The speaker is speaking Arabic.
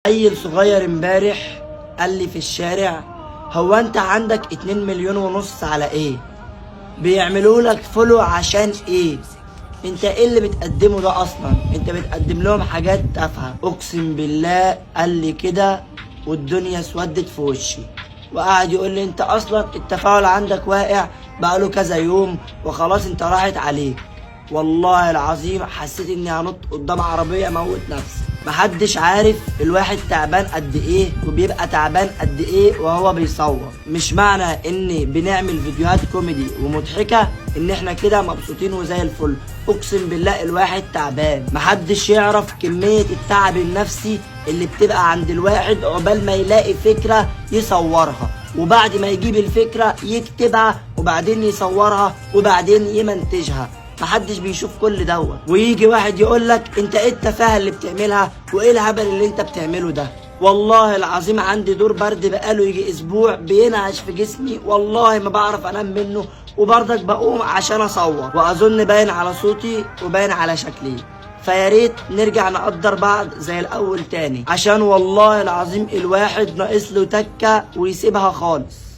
عيل صغير امبارح قال لي في الشارع: هو انت عندك 2,5 مليون على ايه؟ بيعملوا لك فولو عشان ايه؟ انت ايه اللي بتقدمه ده اصلا؟ انت بتقدم لهم حاجات تافهه. اقسم بالله قال لي كده والدنيا اسودت في وشي، وقعد يقول لي: انت اصلا التفاعل عندك واقع بقاله كذا يوم وخلاص انت راحت عليك. والله العظيم حسيت اني هنط قدام عربيه اموت نفسي. محدش عارف الواحد تعبان قد ايه وبيبقى تعبان قد ايه وهو بيصور. مش معنى ان بنعمل فيديوهات كوميدي ومضحكه ان احنا كده مبسوطين وزي الفل. اقسم بالله الواحد تعبان. محدش يعرف كميه التعب النفسي اللي بتبقى عند الواحد عقبال ما يلاقي فكره يصورها، وبعد ما يجيب الفكره يكتبها، وبعدين يصورها، وبعدين يمنتجها. محدش بيشوف كل دوت. ويجي واحد يقول لك: انت ايه التفاهه اللي بتعملها وايه الهبل اللي انت بتعمله ده؟ والله العظيم عندي دور برد بقاله يجي اسبوع بينعش في جسمي، والله ما بعرف انام منه، وبرضك بقوم عشان اصور، واظن باين على صوتي وباين على شكلي. فياريت نرجع نقدر بعض زي الاول تاني، عشان والله العظيم الواحد ناقص له تكه ويسيبها خالص.